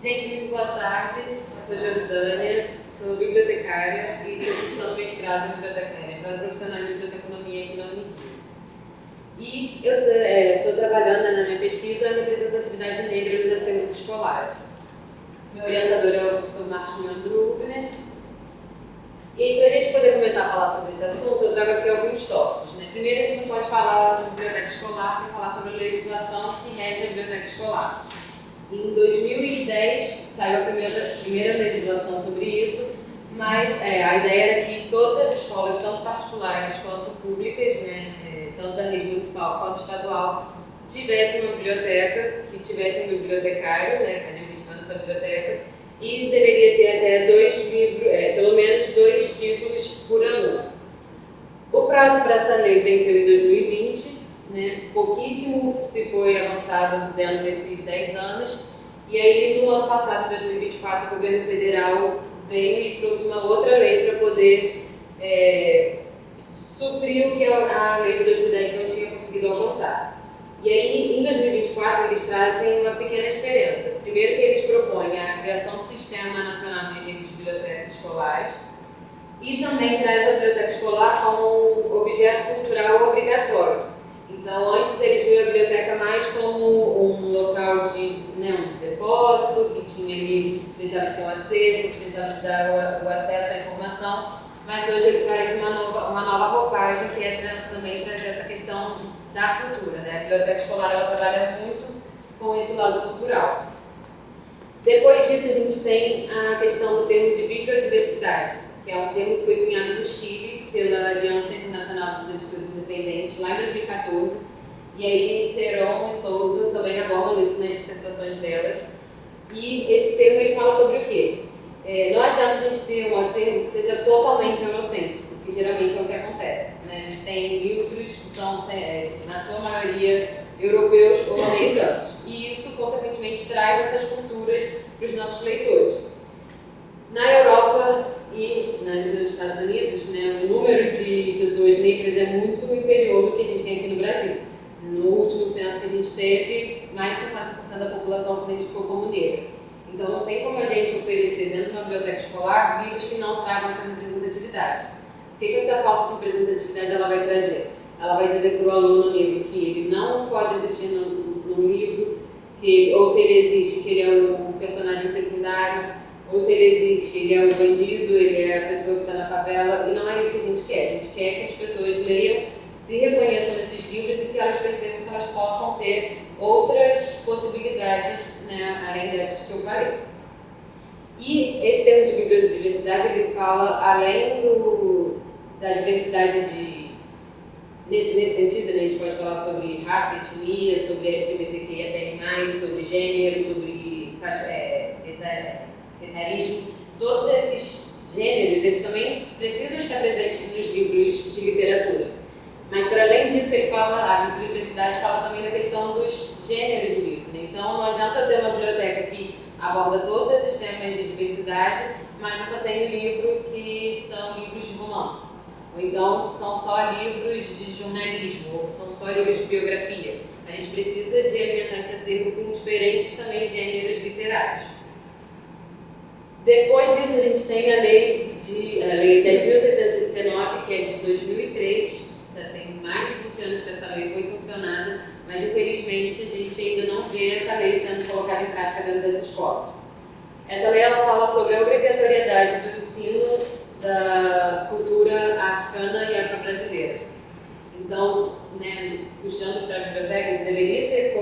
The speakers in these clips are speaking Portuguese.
Gente, muito boa tarde. Eu sou Jordânia, sou bibliotecária e estou cursando mestrado em bibliotecária, mestrado profissional em biblioteconomia aqui na Unifis. E eu estou trabalhando na minha pesquisa a representatividade negra nos acervos escolares. Meu orientador é o professor Marcos Leandro Rubner. E para a gente poder começar a falar sobre esse assunto, eu trago aqui alguns tópicos. Primeiro, a gente não pode falar de biblioteca escolar sem falar sobre a legislação que rege a biblioteca escolar. Em 2010 saiu a primeira legislação sobre isso, mas a ideia era que todas as escolas, tanto particulares quanto públicas, tanto da rede municipal quanto estadual, tivessem uma biblioteca, que tivessem um bibliotecário, administrando essa biblioteca, e deveria ter até pelo menos 2 títulos por aluno. O prazo para essa lei venceu em 2020. Pouquíssimo se foi avançado dentro desses 10 anos, e aí no ano passado, em 2024, o governo federal veio e trouxe uma outra lei para poder suprir o que a lei de 2010 não tinha conseguido alcançar. E aí, em 2024, eles trazem uma pequena diferença. Primeiro que eles propõem a criação do Sistema Nacional de Redes de Bibliotecas Escolares, e também traz a biblioteca escolar como objeto cultural obrigatório. Então, antes eles viam a biblioteca mais como um local de um depósito, que tinha ali, precisava ter um acervo, precisava de dar o acesso à informação, mas hoje ele traz uma nova roupagem que também trazer essa questão da cultura. A biblioteca escolar ela trabalha muito com esse lado cultural. Depois disso, a gente tem a questão do termo de bibliodiversidade, que é um termo que foi cunhado no Chile pela Aliança Internacional dos Editores Independentes, lá em 2014, e aí Seron e Souza também abordam isso nas dissertações delas. E esse termo ele fala sobre o quê? Não adianta a gente ter um acervo que seja totalmente eurocêntrico, que geralmente é o que acontece. A gente tem livros que são, na sua maioria, europeus ou americanos, e isso, consequentemente, traz essas culturas para os nossos leitores. Na Europa e nos Estados Unidos, o número de pessoas negras é muito inferior do que a gente tem aqui no Brasil. No último censo que a gente teve, mais de 50% da população se identificou como negra. Então não tem como a gente oferecer dentro de uma biblioteca escolar livros que não tragam essa representatividade. O que essa falta de representatividade ela vai trazer? Ela vai dizer para o aluno negro que ele não pode existir no livro, ou se ele existe, que ele é o personagem secundário, ou se ele existe, ele é o bandido, ele é a pessoa que está na favela, e não é isso que a gente quer. A gente quer que as pessoas leiam, se reconheçam nesses livros e que elas percebam que elas possam ter outras possibilidades, além dessas que eu falei. E esse termo de bibliodiversidade, ele fala, além da diversidade nesse sentido, a gente pode falar sobre raça, etnia, sobre LGBTQIA+, sobre gênero, sobre etarismo. Todos esses gêneros, eles também precisam estar presentes nos livros de literatura. Mas, para além disso, a bibliodiversidade fala também da questão dos gêneros de livro. Então, não adianta ter uma biblioteca que aborda todos esses temas de diversidade, mas eu só tenho livro que são livros de romance. Ou então, são só livros de jornalismo, ou são só livros de biografia. A gente precisa de alimentar esse acervo com diferentes também gêneros literários. Depois disso, a gente tem a Lei 10.639, que é de 2003, já tem mais de 20 anos que essa lei foi funcionada, mas infelizmente a gente ainda não vê essa lei sendo colocada em prática dentro das escolas. Essa lei ela fala sobre a obrigatoriedade do ensino da cultura africana e afro-brasileira. Então, puxando para a biblioteca, isso deveria ser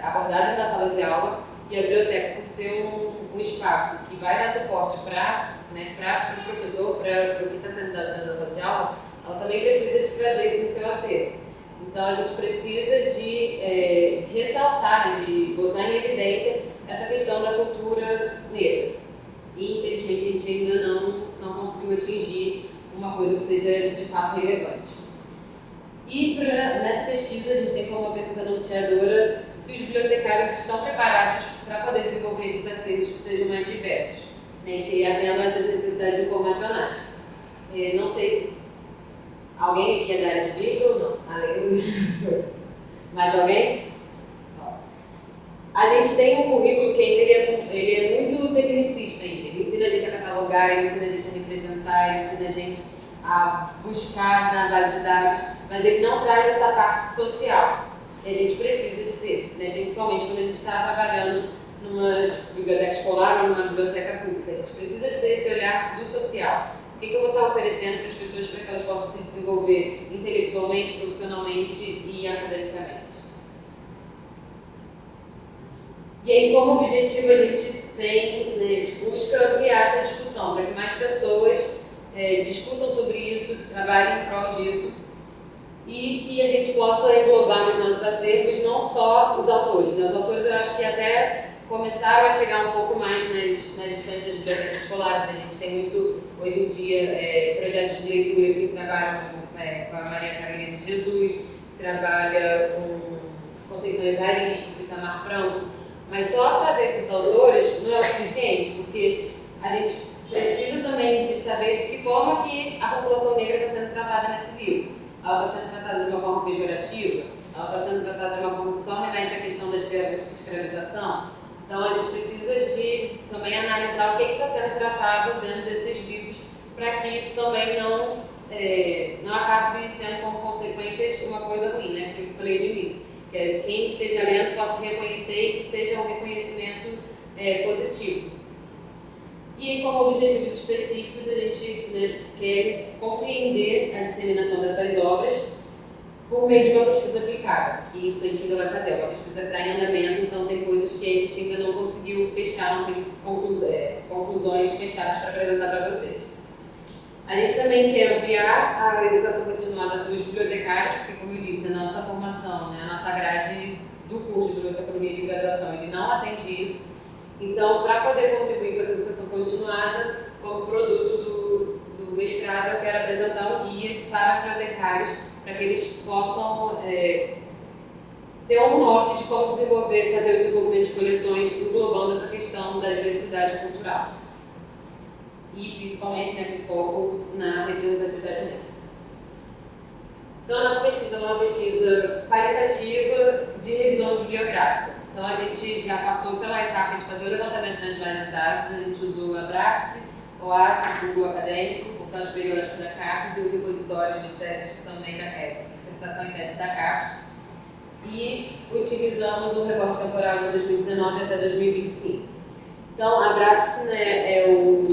abordado na sala de aula, e a biblioteca, por ser um espaço que vai dar suporte para o professor, para o que está sendo dado na sala de aula, ela também precisa de trazer isso no seu acervo. Então, a gente precisa de ressaltar, de botar em evidência essa questão da cultura negra. E, infelizmente, a gente ainda não conseguiu atingir uma coisa que seja de fato relevante. E nessa pesquisa, a gente tem como uma pergunta norteadora se os bibliotecários estão preparados para poder desenvolver esses acervos que sejam mais diversos, que atendam essas necessidades informacionais. Não sei se alguém aqui é da área de Bíblia ou não? Mais alguém? A gente tem um currículo que ele dialogar, ele ensina a gente a representar, ele ensina a gente a buscar na base de dados, mas ele não traz essa parte social que a gente precisa de ter, né? Principalmente quando a gente está trabalhando numa biblioteca escolar ou numa biblioteca pública. A gente precisa de ter esse olhar do social. O que eu vou estar oferecendo para as pessoas para que elas possam se desenvolver intelectualmente, profissionalmente e academicamente. E aí, como objetivo, a gente tem, né, a gente busca ampliar essa discussão para que mais pessoas discutam sobre isso, trabalhem em prol disso e que a gente possa englobar nos nossos acervos não só os autores. Né? Os autores eu acho que até começaram a chegar um pouco mais nas instâncias das bibliotecas escolares. A gente tem muito, hoje em dia, projetos de leitura que trabalham com a Maria Carolina de Jesus, que trabalha com Conceição Evaristo, com Itamar Franco, mas só trazer esses autores não é o suficiente, porque a gente precisa também de saber de que forma que a população negra está sendo tratada nesse livro. Ela está sendo tratada de uma forma pejorativa, ela está sendo tratada de uma forma que só remete à questão da escravização. Então a gente precisa de também analisar o que está sendo tratado dentro desses livros para que isso também não acabe tendo como consequências uma coisa ruim, né? Porque eu falei no início, que quem esteja lendo possa reconhecer e que seja um reconhecimento positivo. E como objetivos específicos, a gente, né, quer compreender a disseminação dessas obras por meio de uma pesquisa aplicada, que isso a gente ainda vai fazer. É uma pesquisa que está em andamento, então tem coisas que a gente ainda não conseguiu fechar, não tem conclusões fechadas para apresentar para vocês. A gente também quer ampliar a educação continuada dos bibliotecários, porque, como eu disse, a nossa formação, né, a nossa grade do curso de biblioteconomia de graduação, ele não atende isso. Então, para poder contribuir com essa educação continuada, como produto do mestrado, eu quero apresentar um guia para bibliotecários, para que eles possam ter um norte de como fazer o desenvolvimento de coleções, englobando essa questão da diversidade cultural. E, principalmente, né, com foco na representatividade negra. Então, a nossa pesquisa é uma pesquisa qualitativa de revisão bibliográfica. Então, a gente já passou pela etapa de fazer o levantamento nas bases de dados, a gente usou a Brapse, o ATS, o Google Acadêmico, o plano periódico da CAPES e o repositório de teses também da CAPES, dissertação e tese da CAPES. E utilizamos o recorte temporal de 2019 até 2025. Então, a Brapse, né, é o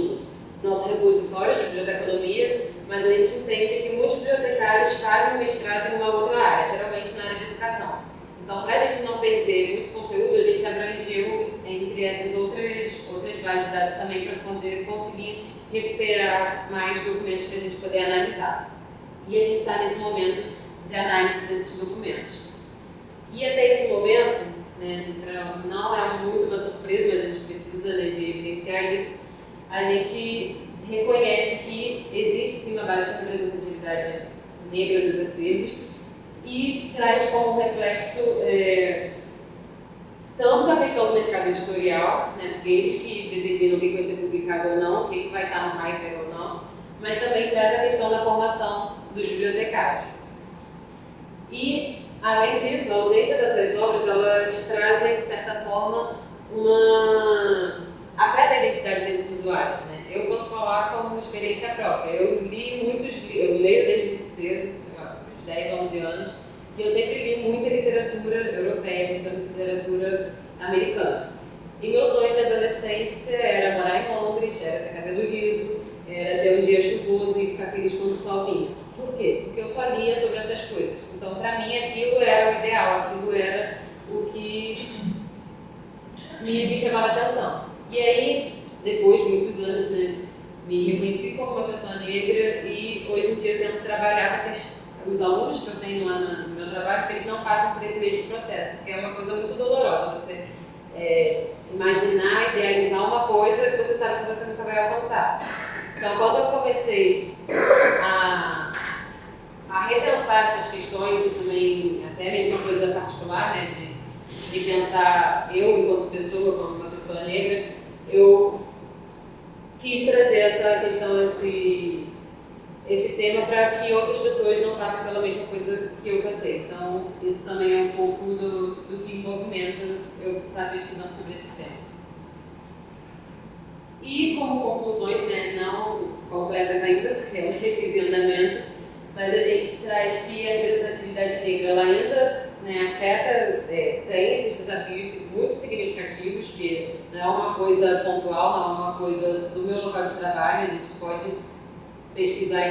nosso repositório de biblioteconomia, mas a gente entende que muitos bibliotecários fazem mestrado em uma outra área, geralmente na área de educação. Então, para a gente não perder muito conteúdo, a gente abrangeu entre essas outras bases de dados também para poder conseguir recuperar mais documentos para a gente poder analisar. E a gente está nesse momento de análise desses documentos. E até esse momento, né, assim, não é muito uma surpresa, mas a gente precisa, né, de evidenciar isso, a gente reconhece que existe sim uma baixa representatividade negra nos acervos e traz como reflexo tanto a questão do mercado editorial, né, porque eles que determinam o que vai ser publicado ou não, o que vai estar no Hyper ou não, mas também traz a questão da formação dos bibliotecários. E, além disso, a ausência dessas obras, elas trazem, de certa forma, afeta a identidade desses usuários, né? Eu posso falar como experiência própria. Eu leio desde muito cedo, sei lá, uns 10, 11 anos, e eu sempre li muita literatura europeia, muita literatura americana. E meu sonho de adolescência era morar em Londres, era ter cabelo liso, era ter um dia chuvoso e ficar feliz quando o sol vinha. Por quê? Porque eu só lia sobre essas coisas. Então, para mim, aquilo era o ideal, aquilo era o que me chamava atenção. E aí, depois de muitos anos, né, me reconheci como uma pessoa negra e hoje em dia eu tento trabalhar para que os alunos que eu tenho lá no meu trabalho, que eles não passem por esse mesmo processo, porque é uma coisa muito dolorosa você imaginar, idealizar uma coisa que você sabe que você nunca vai alcançar. Então, quando eu comecei a repensar essas questões e também até mesmo uma coisa particular, né, de pensar eu enquanto pessoa, como uma pessoa negra, eu quis trazer essa questão, esse tema para que outras pessoas não passem pela mesma coisa que eu passei. Então, isso também é um pouco do que movimenta eu estar pesquisando sobre esse tema. E como conclusões, né, porque é uma pesquisa em andamento, mas a gente traz que a representatividade negra ela ainda, né, afeta, tem esses desafios muito significativos, que não é uma coisa pontual, não é uma coisa do meu local de trabalho. A gente pode pesquisar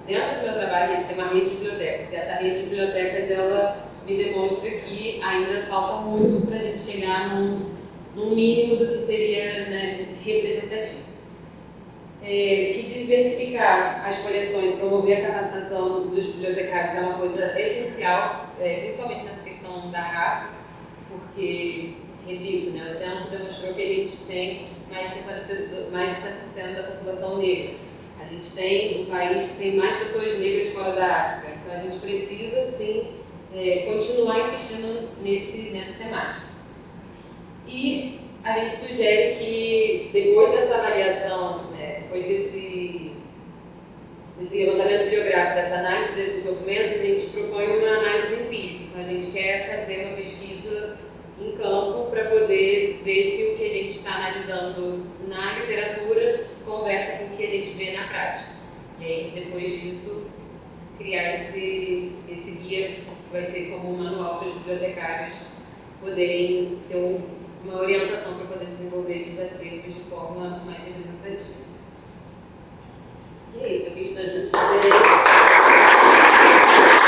dentro do meu trabalho. A gente tem uma rede de bibliotecas, e essa rede de bibliotecas ela me demonstra que ainda falta muito para a gente chegar num mínimo do que seria, né, representativo. Que diversificar as coleções, promover a capacitação dos bibliotecários é uma coisa essencial, principalmente nessa questão da raça, porque, repito, né, o censo demonstrou que a gente tem mais 50% da população negra. A gente tem um país que tem mais pessoas negras fora da África, então a gente precisa, sim, continuar insistindo nessa temática. E a gente sugere que, depois dessa avaliação, né, depois desse levantamento bibliográfico, dessa análise desses documentos, a gente propõe uma análise empírica. Então, a gente quer fazer uma pesquisa em campo para poder ver se o que a gente está analisando na literatura conversa com o que a gente vê na prática. E aí, depois disso, criar esse guia, que vai ser como um manual para os bibliotecários poderem ter uma orientação para poder desenvolver esses acervos de forma mais representativa. E é isso, eu quis trazer